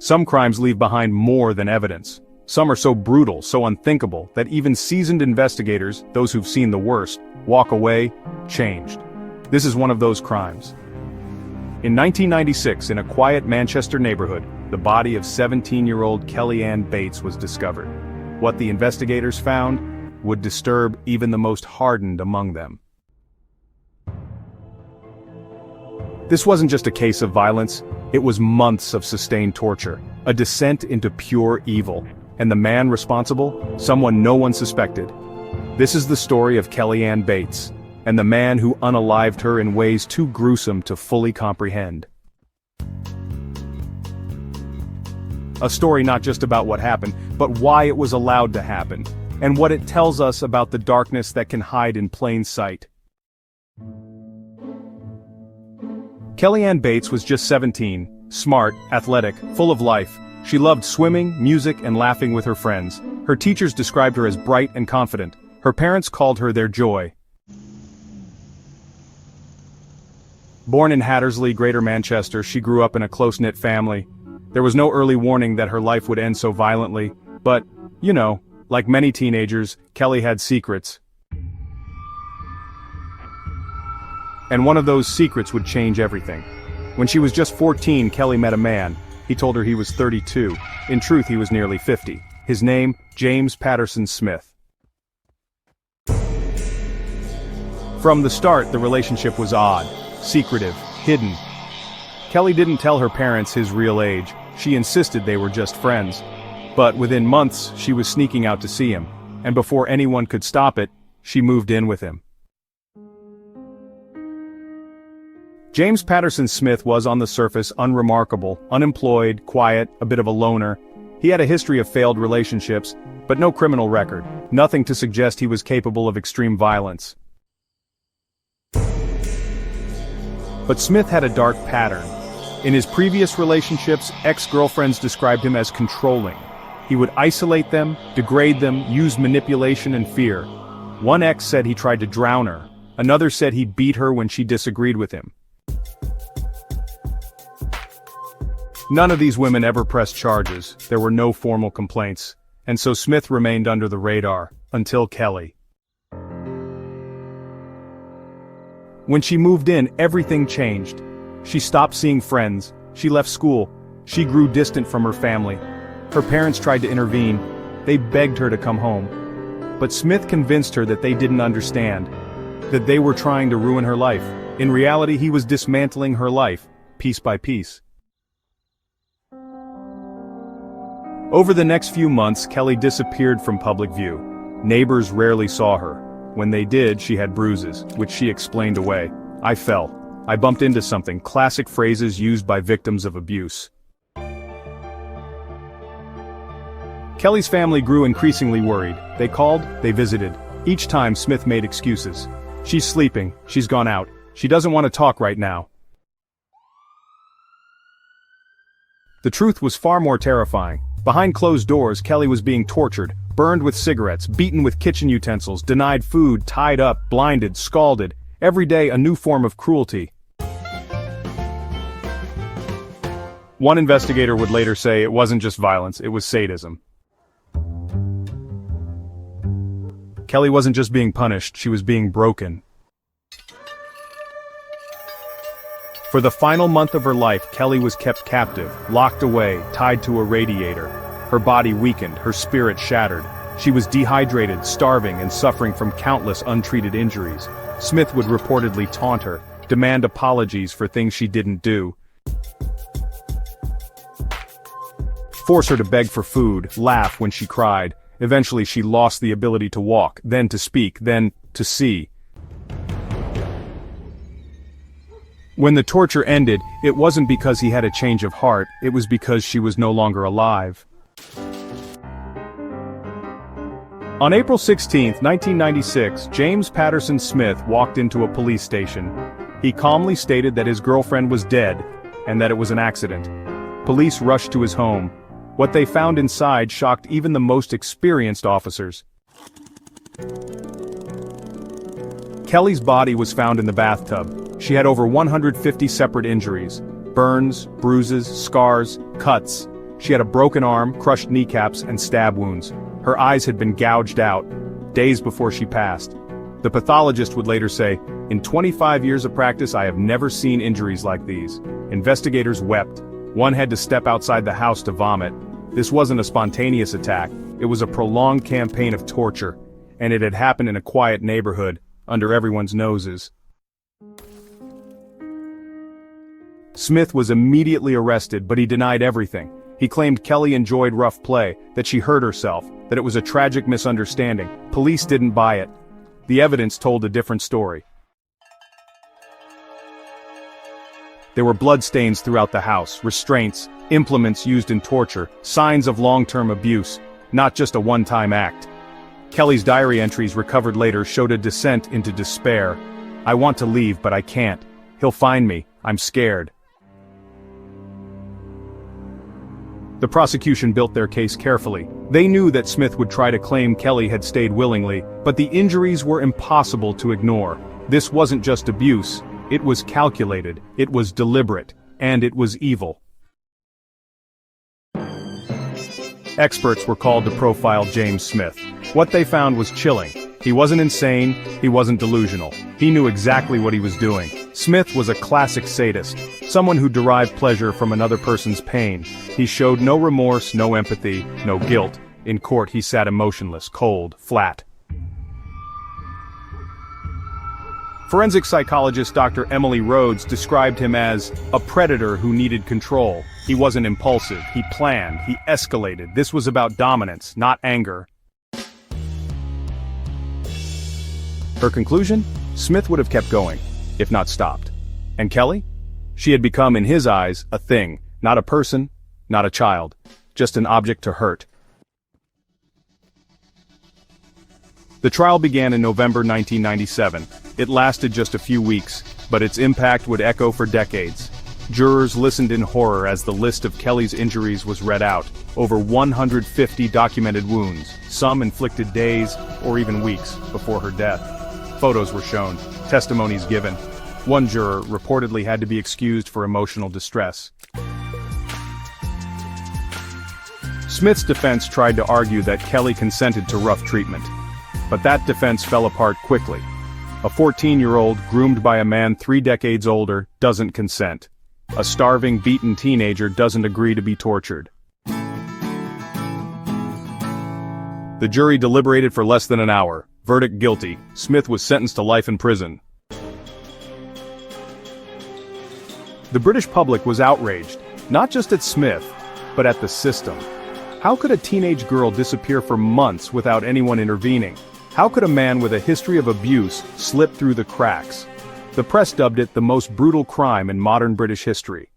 Some crimes leave behind more than evidence. Some are so brutal, so unthinkable, that even seasoned investigators, those who've seen the worst, walk away, changed. This is one of those crimes. In 1996, in a quiet Manchester neighborhood, the body of 17-year-old Kellyanne Bates was discovered. What the investigators found would disturb even the most hardened among them. This wasn't just a case of violence, it was months of sustained torture, a descent into pure evil, and the man responsible, someone no one suspected. This is the story of Kellyanne Bates, and the man who unalived her in ways too gruesome to fully comprehend. A story not just about what happened, but why it was allowed to happen, and what it tells us about the darkness that can hide in plain sight. Kellyanne Bates was just 17, smart, athletic, full of life. She loved swimming, music, and laughing with her friends. Her teachers described her as bright and confident. Her parents called her their joy. Born in Hattersley, Greater Manchester, she grew up in a close-knit family. There was no early warning that her life would end so violently, but, you know, like many teenagers, Kelly had secrets. And one of those secrets would change everything. When she was just 14, Kelly met a man. He told her he was 32. In truth, he was nearly 50. His name, James Patterson Smith. From the start, the relationship was odd, secretive, hidden. Kelly didn't tell her parents his real age. She insisted they were just friends. But within months, she was sneaking out to see him. And before anyone could stop it, she moved in with him. James Patterson Smith was on the surface unremarkable, unemployed, quiet, a bit of a loner. He had a history of failed relationships, but no criminal record, nothing to suggest he was capable of extreme violence. But Smith had a dark pattern. In his previous relationships, ex-girlfriends described him as controlling. He would isolate them, degrade them, use manipulation and fear. One ex said he tried to drown her. Another said he beat her when she disagreed with him. None of these women ever pressed charges. There were no formal complaints. And so Smith remained under the radar, until Kelly. When she moved in, everything changed. She stopped seeing friends. She left school. She grew distant from her family. Her parents tried to intervene. They begged her to come home. But Smith convinced her that they didn't understand, that they were trying to ruin her life. In reality, he was dismantling her life, piece by piece. Over the next few months, Kelly disappeared from public view. Neighbors rarely saw her. When they did, she had bruises, which she explained away. I fell. I bumped into something, classic phrases used by victims of abuse. Kelly's family grew increasingly worried. They called, they visited. Each time, Smith made excuses. She's sleeping, she's gone out, she doesn't want to talk right now. The truth was far more terrifying. Behind closed doors, Kelly was being tortured, burned with cigarettes, beaten with kitchen utensils, denied food, tied up, blinded, scalded. Every day a new form of cruelty. One investigator would later say it wasn't just violence, it was sadism. Kelly wasn't just being punished, she was being broken. For the final month of her life, Kelly was kept captive, locked away, tied to a radiator. Her body weakened, her spirit shattered. She was dehydrated, starving, and suffering from countless untreated injuries. Smith would reportedly taunt her, demand apologies for things she didn't do, force her to beg for food, laugh when she cried. Eventually she lost the ability to walk, then to speak, then to see. When the torture ended, it wasn't because he had a change of heart, it was because she was no longer alive. On April 16, 1996, James Patterson Smith walked into a police station. He calmly stated that his girlfriend was dead, and that it was an accident. Police rushed to his home. What they found inside shocked even the most experienced officers. Kelly's body was found in the bathtub. She had over 150 separate injuries, burns, bruises, scars, cuts. She had a broken arm, crushed kneecaps, and stab wounds. Her eyes had been gouged out, days before she passed. The pathologist would later say, "In 25 years of practice, I have never seen injuries like these." Investigators wept. One had to step outside the house to vomit. This wasn't a spontaneous attack, it was a prolonged campaign of torture, and it had happened in a quiet neighborhood, under everyone's noses. Smith was immediately arrested, but he denied everything. He claimed Kelly enjoyed rough play, that she hurt herself, that it was a tragic misunderstanding. Police didn't buy it. The evidence told a different story. There were bloodstains throughout the house, restraints, implements used in torture, signs of long-term abuse, not just a one-time act. Kelly's diary entries recovered later showed a descent into despair. "I want to leave, but I can't. He'll find me. I'm scared." The prosecution built their case carefully. They knew that Smith would try to claim Kelly had stayed willingly, but the injuries were impossible to ignore. This wasn't just abuse, it was calculated, it was deliberate, and it was evil. Experts were called to profile James Smith. What they found was chilling. He wasn't insane, he wasn't delusional. He knew exactly what he was doing. Smith was a classic sadist, someone who derived pleasure from another person's pain. He showed no remorse, no empathy, no guilt. In court he sat emotionless, cold, flat. Forensic psychologist Dr. Emily Rhodes described him as a predator who needed control. He wasn't impulsive, he planned, he escalated. This was about dominance, not anger. Her conclusion? Smith would have kept going, if not stopped. And Kelly? She had become, in his eyes, a thing, not a person, not a child, just an object to hurt. The trial began in November 1997. It lasted just a few weeks, but its impact would echo for decades. Jurors listened in horror as the list of Kelly's injuries was read out. Over 150 documented wounds, some inflicted days or even weeks before her death. Photos were shown, testimonies given. One juror reportedly had to be excused for emotional distress. Smith's defense tried to argue that Kelly consented to rough treatment. But that defense fell apart quickly. A 14-year-old groomed by a man 3 decades older doesn't consent. A starving, beaten teenager doesn't agree to be tortured. The jury deliberated for less than an hour. Verdict guilty. Smith was sentenced to life in prison. The British public was outraged, not just at Smith, but at the system. How could a teenage girl disappear for months without anyone intervening? How could a man with a history of abuse slip through the cracks? The press dubbed it the most brutal crime in modern British history.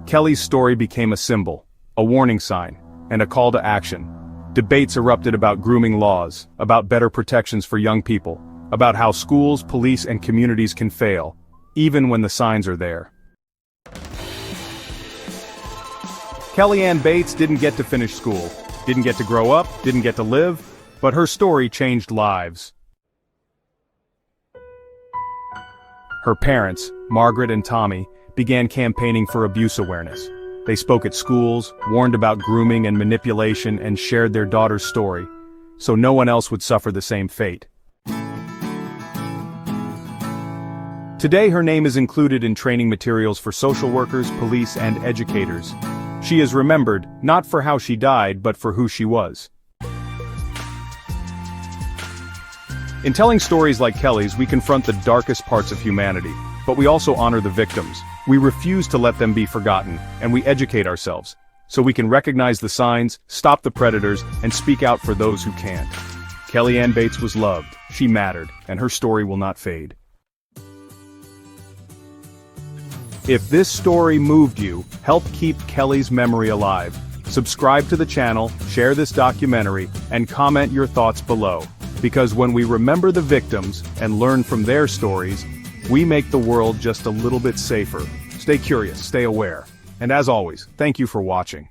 Kelly's story became a symbol, a warning sign, and a call to action. Debates erupted about grooming laws, about better protections for young people, about how schools, police, and communities can fail, even when the signs are there. Kellyanne Bates didn't get to finish school, didn't get to grow up, didn't get to live, but her story changed lives. Her parents, Margaret and Tommy, began campaigning for abuse awareness. They spoke at schools, warned about grooming and manipulation, and shared their daughter's story, so no one else would suffer the same fate. Today her name is included in training materials for social workers, police, and educators. She is remembered, not for how she died, but for who she was. In telling stories like Kelly's, we confront the darkest parts of humanity, but we also honor the victims. We refuse to let them be forgotten, and we educate ourselves, so we can recognize the signs, stop the predators, and speak out for those who can't. Kellyanne Bates was loved, she mattered, and her story will not fade. If this story moved you, help keep Kelly's memory alive. Subscribe to the channel, share this documentary, and comment your thoughts below. Because when we remember the victims and learn from their stories, we make the world just a little bit safer. Stay curious, stay aware. And as always, thank you for watching.